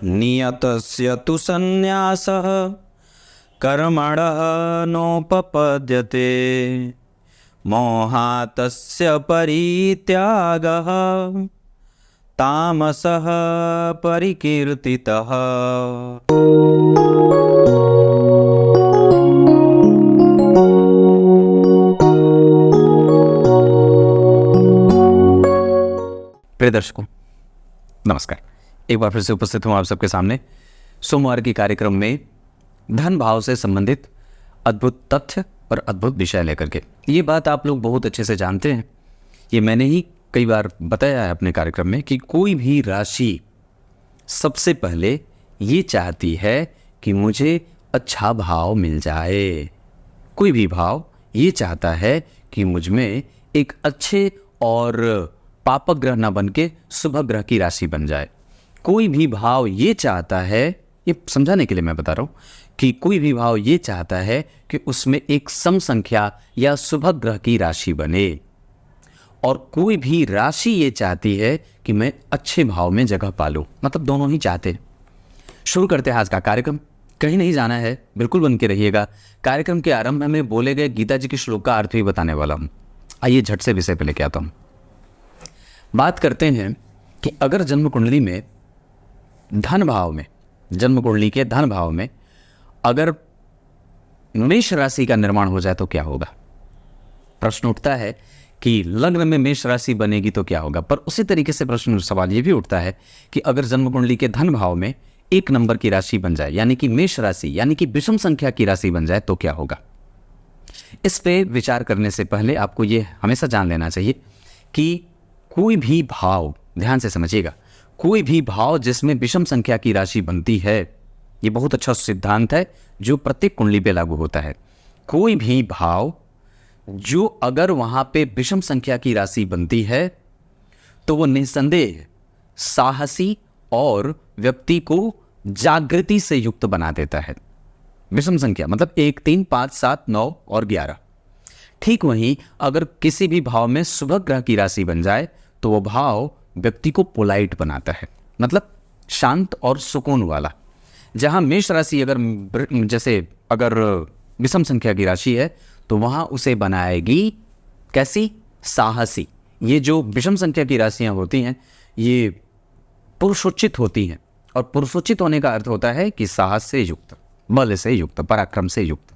नियतस्य तु संन्यासः कर्मणः नोपपद्यते मोहातस्य परित्यागः तामसः परिकीर्तितः। प्रिय दर्शकों नमस्कार, एक बार फिर से उपस्थित हूँ आप सबके सामने सोमवार के कार्यक्रम में धन भाव से संबंधित अद्भुत तथ्य और अद्भुत विषय लेकर के। ये बात आप लोग बहुत अच्छे से जानते हैं, ये मैंने ही कई बार बताया है अपने कार्यक्रम में कि कोई भी राशि सबसे पहले ये चाहती है कि मुझे अच्छा भाव मिल जाए। कोई भी भाव ये चाहता है कि मुझ में एक अच्छे और पापक ग्रह न बन के शुभ ग्रह की राशि बन जाए। कोई भी भाव ये चाहता है, ये समझाने के लिए मैं बता रहा हूँ कि कोई भी भाव ये चाहता है कि उसमें एक सम संख्या या शुभ ग्रह की राशि बने, और कोई भी राशि ये चाहती है कि मैं अच्छे भाव में जगह पालूं। मतलब दोनों ही चाहते हैं। शुरू करते हैं आज का कार्यक्रम। कहीं नहीं जाना है, बिल्कुल बन के रहिएगा। कार्यक्रम के आरंभ में बोले गए गीता जी के श्लोक का अर्थ भी बताने वाला हूँ। आइए झट से विषय पे लेके आता हूँ। बात करते हैं कि अगर जन्म कुंडली में धन भाव में, जन्म कुंडली के धन भाव में अगर मेष राशि का निर्माण हो जाए तो क्या होगा। प्रश्न उठता है कि लग्न में मेष राशि बनेगी तो क्या होगा, पर उसी तरीके से प्रश्न सवाल ये भी उठता है कि अगर जन्म कुंडली के धन भाव में एक नंबर की राशि बन जाए, यानी कि मेष राशि यानी कि विषम संख्या की राशि बन जाए तो क्या होगा। इस पे विचार करने से पहले आपको ये हमेशा जान लेना चाहिए कि कोई भी भाव, ध्यान से समझिएगा, कोई भी भाव जिसमें विषम संख्या की राशि बनती है, ये बहुत अच्छा सिद्धांत है जो प्रत्येक कुंडली पे लागू होता है। कोई भी भाव जो अगर वहां पे विषम संख्या की राशि बनती है तो वो निसंदेह साहसी और व्यक्ति को जागृति से युक्त बना देता है। विषम संख्या मतलब 1, 3, 5, 7, 9 और 11। ठीक वहीं अगर किसी भी भाव में शुभ ग्रह की राशि बन जाए तो वो भाव व्यक्ति को पोलाइट बनाता है, मतलब शांत और सुकून वाला। जहां मेष राशि अगर जैसे अगर विषम संख्या की राशि है तो वहां उसे बनाएगी कैसी, साहसी। ये जो विषम संख्या की राशियां होती हैं ये पुरुषोचित होती हैं, और पुरुषोचित होने का अर्थ होता है कि साहस से युक्त, बल से युक्त, पराक्रम से युक्त।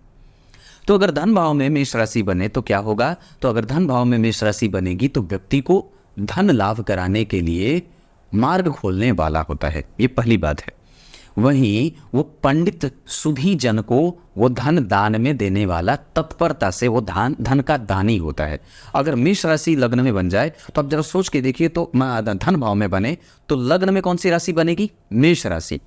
तो अगर धन भाव में मेष राशि बने तो क्या होगा, तो अगर धन भाव में मेष राशि बनेगी तो व्यक्ति को धन लाभ कराने के लिए मार्ग खोलने वाला होता है। ये पहली बात है। वहीं वो पंडित सुधी जन को वो धन दान में देने वाला, तत्परता से वो धन का दानी होता है। अगर मेष राशि लग्न में बन जाए तो आप जरा सोच के देखिए, तो धन भाव में बने तो लग्न में कौन सी राशि बनेगी, मेष राशि।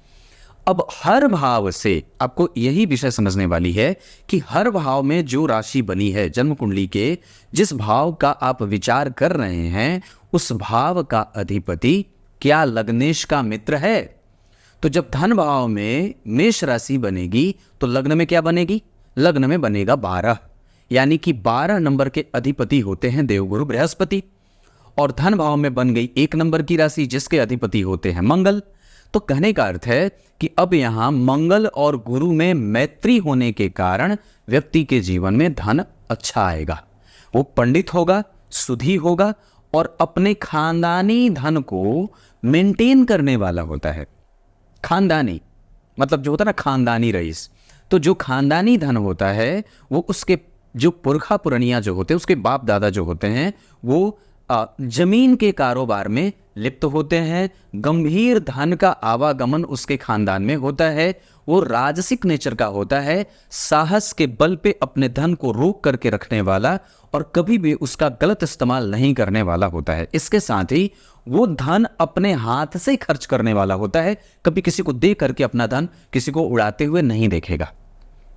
अब हर भाव से आपको यही विषय समझने वाली है कि हर भाव में जो राशि बनी है, जन्म कुंडली के जिस भाव का आप विचार कर रहे हैं उस भाव का अधिपति क्या लग्नेश का मित्र है। तो जब धन भाव में मेष राशि बनेगी तो लग्न में क्या बनेगी, लग्न में बनेगा 12, यानी कि 12 नंबर के अधिपति होते हैं देवगुरु बृहस्पति। और धन भाव में बन गई 1 नंबर की राशि जिसके अधिपति होते हैं मंगल। तो कहने का अर्थ है कि अब यहां मंगल और गुरु में मैत्री होने के कारण व्यक्ति के जीवन में धन अच्छा आएगा। वो पंडित होगा, सुधी होगा और अपने खानदानी धन को मेंटेन करने वाला होता है। खानदानी मतलब जो होता है ना, खानदानी रईस। तो जो खानदानी धन होता है वो उसके जो पुरखा पुरनिया जो होते हैं, उसके बाप दादा जो होते हैं, वो जमीन के कारोबार में लिप्त होते हैं। गंभीर धन का आवागमन उसके खानदान में होता है। वो राजसिक नेचर का होता है, साहस के बल पे अपने धन को रोक करके रखने वाला और कभी भी उसका गलत इस्तेमाल नहीं करने वाला होता है। इसके साथ ही वो धन अपने हाथ से खर्च करने वाला होता है, कभी किसी को दे करके अपना धन किसी को उड़ाते हुए नहीं देखेगा।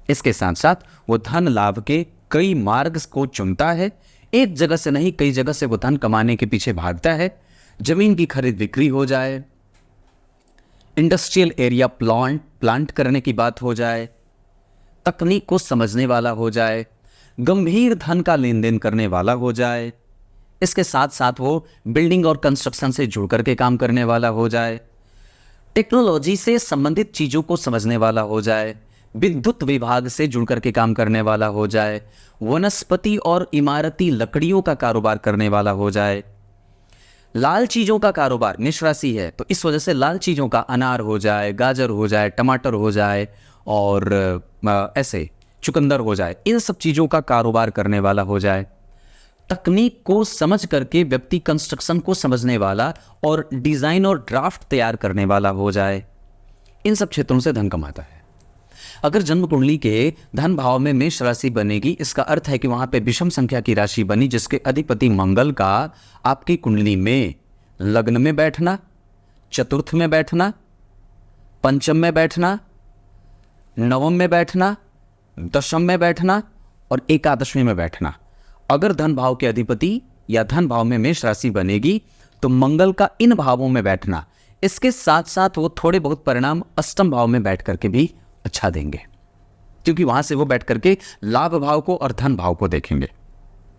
इसके साथ साथ वो धन लाभ के कई मार्ग को चुनता है। एक जगह से नहीं, कई जगह से वो धन कमाने के पीछे भागता है। जमीन की खरीद बिक्री हो जाए, इंडस्ट्रियल एरिया प्लांट करने की बात हो जाए, तकनीक को समझने वाला हो जाए, गंभीर धन का लेन देन करने वाला हो जाए, इसके साथ साथ वो बिल्डिंग और कंस्ट्रक्शन से जुड़ करके काम करने वाला हो जाए, टेक्नोलॉजी से संबंधित चीजों को समझने वाला हो जाए, विद्युत विभाग से जुड़ करके काम करने वाला हो जाए, वनस्पति और इमारती लकड़ियों का कारोबार करने वाला हो जाए, लाल चीजों का कारोबार, मेष राशि है तो इस वजह से लाल चीजों का अनार हो जाए, गाजर हो जाए, टमाटर हो जाए और ऐसे चुकंदर हो जाए, इन सब चीजों का कारोबार करने वाला हो जाए, तकनीक को समझ करके व्यक्ति कंस्ट्रक्शन को समझने वाला और डिजाइन और ड्राफ्ट तैयार करने वाला हो जाए, इन सब क्षेत्रों से धन कमाता है। अगर जन्म कुंडली के धन भाव में मेष राशि बनेगी, इसका अर्थ है कि वहां पे विषम संख्या की राशि बनी, जिसके अधिपति मंगल का आपकी कुंडली में लग्न में बैठना, चतुर्थ में बैठना, पंचम में बैठना, नवम में बैठना, दशम में बैठना और एकादशमी में बैठना। अगर धन भाव के अधिपति या धन भाव में मेष राशि बनेगी तो मंगल का इन भावों में बैठना, इसके साथ साथ वो थोड़े बहुत परिणाम अष्टम भाव में बैठ करके भी अच्छा देंगे, क्योंकि वहां से वो बैठ करके लाभ भाव को और धन भाव को देखेंगे।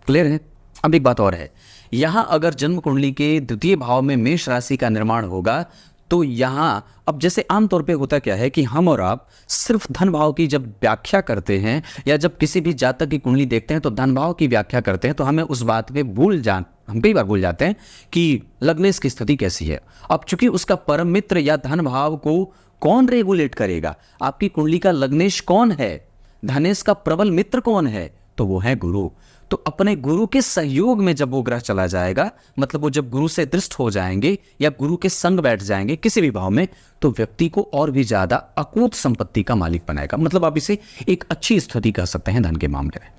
क्लियर है? अब एक बात और है, यहां अगर जन्म कुंडली के द्वितीय भाव में मेष राशि का निर्माण होगा तो यहां अब जैसे आमतौर पे होता क्या है कि हम और आप सिर्फ धन भाव की जब व्याख्या करते हैं या जब किसी भी जातक की कुंडली देखते हैं तो धन भाव की व्याख्या करते हैं तो हमें उस बात पे हम कई बार भूल जाते हैं कि लग्नेश की स्थिति कैसी है। अब चूंकि उसका परम मित्र या धन भाव को कौन रेगुलेट करेगा, आपकी कुंडली का लग्नेश कौन है, धनेश का प्रबल मित्र कौन है, तो वो है गुरु। तो अपने गुरु के सहयोग में जब वो ग्रह चला जाएगा, मतलब वो जब गुरु से दृष्ट हो जाएंगे या गुरु के संग बैठ जाएंगे किसी भी भाव में, तो व्यक्ति को और भी ज्यादा अकूत संपत्ति का मालिक बनाएगा। मतलब आप इसे एक अच्छी स्थिति कह सकते हैं धन के मामले में।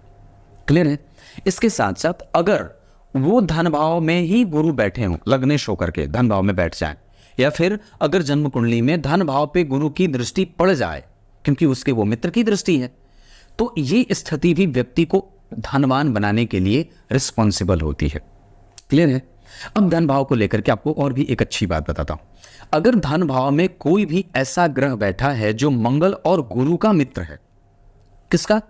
क्लियर है? इसके साथ साथ अगर वो धन भाव में ही गुरु बैठे हों, लग्नेश होकर के धन भाव में बैठ जाए, या फिर अगर जन्म कुंडली में धन भाव पे गुरु की दृष्टि पड़ जाए क्योंकि उसके वो मित्र की दृष्टि है, तो ये स्थिति भी व्यक्ति को धनवान बनाने के लिए रिस्पॉन्सिबल होती है। क्लियर है? अब धन भाव को लेकर के आपको और भी एक अच्छी बात बताता हूं। अगर धन भाव में कोई भी ऐसा ग्रह बैठा है जो मंगल और गुरु का मित्र है, किसका?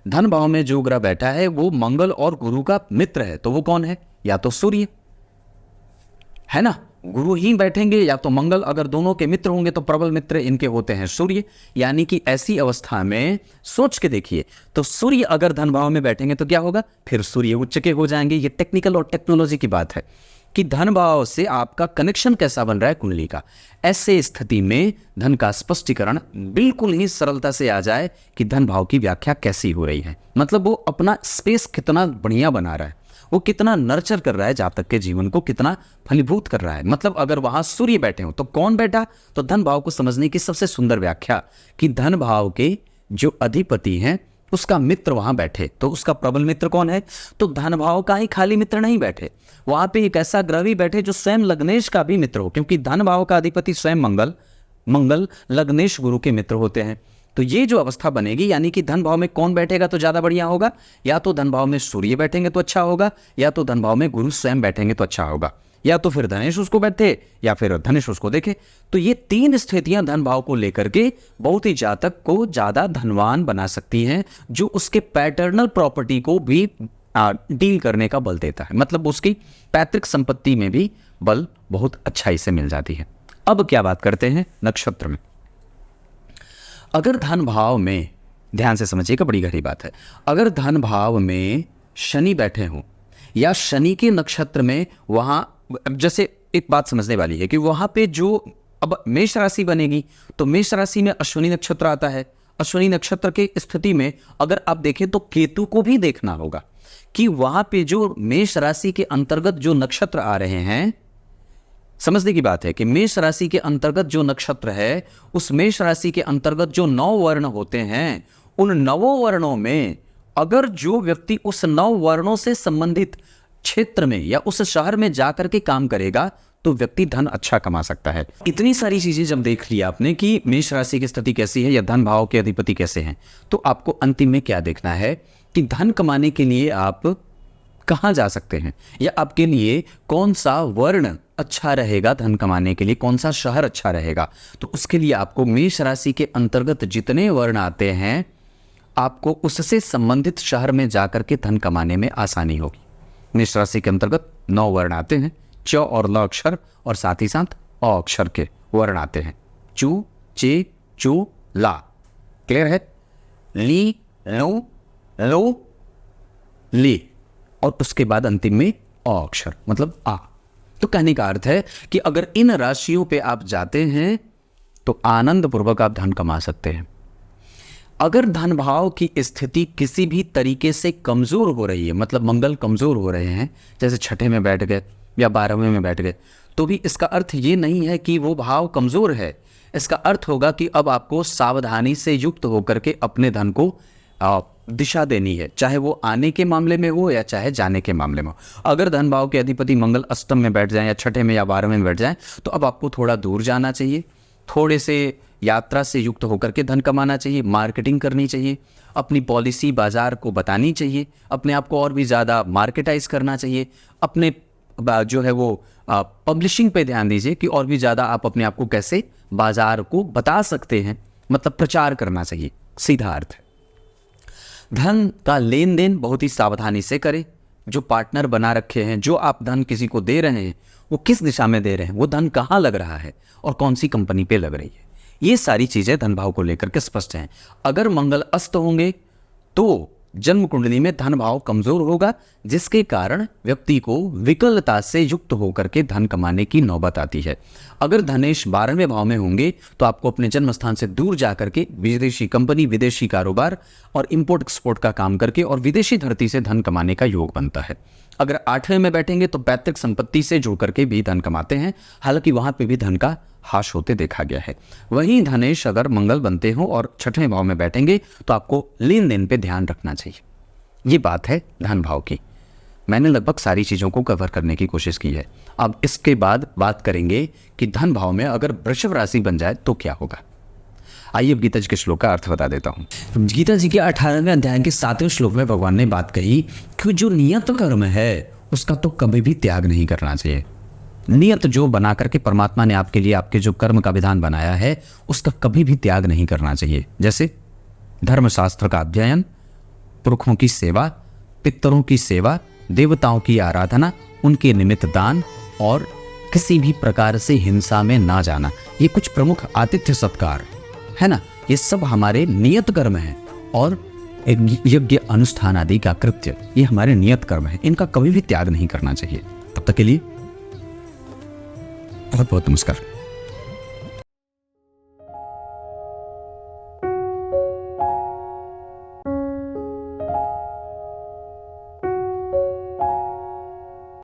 धन भाव में जो ग्रह बैठा है वो मंगल और गुरु का मित्र है, तो वो कौन है? या तो सूर्य है ना, गुरु ही बैठेंगे या तो मंगल, अगर दोनों के मित्र होंगे तो प्रबल मित्र इनके होते हैं सूर्य। यानी कि ऐसी अवस्था में सोच के देखिए, तो सूर्य अगर धन भाव में बैठेंगे तो क्या होगा? फिर सूर्य उच्च के हो जाएंगे। ये टेक्निकल और टेक्नोलॉजी की बात है कि धन भाव से आपका कनेक्शन कैसा बन रहा है कुंडली का। ऐसे स्थिति में धन का स्पष्टीकरण बिल्कुल ही सरलता से आ जाए कि धन भाव की व्याख्या कैसी हो रही है, मतलब वो अपना स्पेस कितना बढ़िया बना रहा है, वो कितना नर्चर कर रहा है जातक के जीवन को, कितना फलीभूत कर रहा है। मतलब अगर वहां सूर्य बैठे हो तो कौन बैठा? तो धन भाव को समझने की सबसे सुंदर व्याख्या कि धन भाव के जो अधिपति हैं उसका मित्र वहां बैठे, तो उसका प्रबल मित्र कौन है? तो धन भाव का ही खाली मित्र नहीं बैठे, वहां पे एक ऐसा ग्रह भी बैठे जो स्वयं लग्नेश का भी मित्र हो, क्योंकि धन भाव का अधिपति स्वयं मंगल लग्नेश गुरु के मित्र होते हैं। तो ये जो अवस्था बनेगी, यानी कि धन भाव में कौन बैठेगा तो ज्यादा बढ़िया होगा? या तो धन भाव में सूर्य बैठेंगे तो अच्छा होगा, या तो धन भाव में गुरु स्वयं बैठेंगे तो अच्छा होगा, या तो फिर धनेश उसको बैठे या फिर धनेश उसको देखे। तो ये तीन स्थितियां धन भाव को लेकर के बहुत ही जातक को ज्यादा धनवान बना सकती हैं, जो उसके पैटर्नल प्रॉपर्टी को भी डील करने का बल देता है। मतलब उसकी पैतृक संपत्ति में भी बल बहुत अच्छाई से मिल जाती है। अब क्या बात करते हैं नक्षत्र में। अगर धन भाव में, ध्यान से समझिएगा, बड़ी गहरी बात है, अगर धन भाव में शनि बैठे हों या शनि के नक्षत्र में, वहां जैसे एक बात समझने वाली है कि वहां पे जो अब मेष राशि बनेगी तो मेष राशि में अश्विनी नक्षत्र आता है। अश्विनी नक्षत्र की स्थिति में अगर आप देखें तो केतु को भी देखना होगा कि वहां पे जो मेष राशि के अंतर्गत जो नक्षत्र आ रहे हैं, समझने की बात है कि मेष राशि के अंतर्गत जो नक्षत्र है, उस मेष राशि के अंतर्गत जो 9 वर्ण होते हैं, उन 9 वर्णों में अगर जो व्यक्ति उस 9 वर्णों से संबंधित क्षेत्र में या उस शहर में जाकर के काम करेगा तो व्यक्ति धन अच्छा कमा सकता है। इतनी सारी चीजें जब देख लिया आपने कि मेष राशि की स्थिति कैसी है या धन भाव के अधिपति कैसे हैं, तो आपको अंतिम में क्या देखना है कि धन कमाने के लिए आप कहां जा सकते हैं, या आपके लिए कौन सा वर्ण अच्छा रहेगा धन कमाने के लिए, कौन सा शहर अच्छा रहेगा। तो उसके लिए आपको मेष राशि के अंतर्गत जितने वर्ण आते हैं, आपको उससे संबंधित शहर में जाकर के धन कमाने में आसानी होगी। मेष राशि के अंतर्गत 9 वर्ण आते हैं, च और ल अक्षर और साथ ही साथ अ अक्षर के, वर्ण आते हैं। चू, चे, चू, ला। क्लियर है? ली, लो, लो, ली, और उसके बाद अंतिम में अ अक्षर, मतलब आ। तो कहने का अर्थ है कि अगर इन राशियों पे आप जाते हैं तो आनंद पूर्वक आप धन कमा सकते हैं। अगर धन भाव की स्थिति किसी भी तरीके से कमजोर हो रही है, मतलब मंगल कमजोर हो रहे हैं, जैसे छठे में बैठ गए या 12वें में बैठ गए, तो भी इसका अर्थ ये नहीं है कि वो भाव कमजोर है। इसका अर्थ होगा कि अब आपको सावधानी से युक्त होकर के अपने धन को दिशा देनी है, चाहे वो आने के मामले में हो या चाहे जाने के मामले में हो। अगर धन भाव के अधिपति मंगल अष्टम में बैठ जाए या छठे में या 12वें में बैठ जाए, तो अब आपको थोड़ा दूर जाना चाहिए, थोड़े से यात्रा से युक्त होकर के धन कमाना चाहिए, मार्केटिंग करनी चाहिए, अपनी पॉलिसी बाजार को बतानी चाहिए, अपने आप को और भी ज़्यादा मार्केटाइज करना चाहिए, अपने जो है वो पब्लिशिंग पे ध्यान दीजिए कि और भी ज़्यादा आप अपने आप को कैसे बाजार को बता सकते हैं, मतलब प्रचार करना चाहिए, सीधा अर्थ है। धन का लेन देन बहुत ही सावधानी से करें। जो पार्टनर बना रखे हैं, जो आप धन किसी को दे रहे हैं, वो किस दिशा में दे रहे हैं, वो धन कहाँ लग रहा है और कौन सी कंपनी पे लग रही है, ये सारी चीज़ें धन भाव को लेकर के स्पष्ट हैं। अगर मंगल अस्त होंगे तो जन्म कुंडली में धन भाव कमजोर होगा, जिसके कारण व्यक्ति को विकलता से युक्त होकर के धन कमाने की नौबत आती है। अगर धनेश 12वें भाव में होंगे तो आपको अपने जन्म स्थान से दूर जाकर के विदेशी कंपनी, विदेशी कारोबार और इंपोर्ट एक्सपोर्ट का काम करके और विदेशी धरती से धन कमाने का योग बनता है। अगर 8वें में बैठेंगे तो पैतृक संपत्ति से जुड़ करके भी धन कमाते हैं, हालांकि वहां पे भी धन का हाश होते देखा गया है। वहीं धनेश अगर मंगल बनते हो और 6वें भाव में बैठेंगे तो आपको लेन देन पे ध्यान रखना चाहिए। ये बात है धन भाव की। मैंने लगभग सारी चीज़ों को कवर करने की कोशिश की है। अब इसके बाद बात करेंगे कि धन भाव में अगर वृषभ राशि बन जाए तो क्या होगा। आइए अब गीता जी के श्लोक का अर्थ बता देता हूँ। गीता जी के 18वें अध्याय के 7वें श्लोक में भगवान ने बात कही कि जो नियत कर्म है उसका तो कभी भी त्याग नहीं करना चाहिए। नियत जो बना करके परमात्मा ने आपके लिए आपके जो कर्म का विधान बनाया है उसका कभी भी त्याग नहीं करना चाहिए। जैसे धर्मशास्त्र का अध्ययन, पुरखों की सेवा, पितरों की सेवा, देवताओं की आराधना, उनके निमित्त दान और किसी भी प्रकार से हिंसा में ना जाना, ये कुछ प्रमुख आतिथ्य सत्कार है ना, ये सब हमारे नियत कर्म हैं। और यज्ञ अनुष्ठान आदि का कृत्य, ये हमारे नियत कर्म है, इनका कभी भी त्याग नहीं करना चाहिए। तब तक के लिए बहुत बहुत नमस्कार।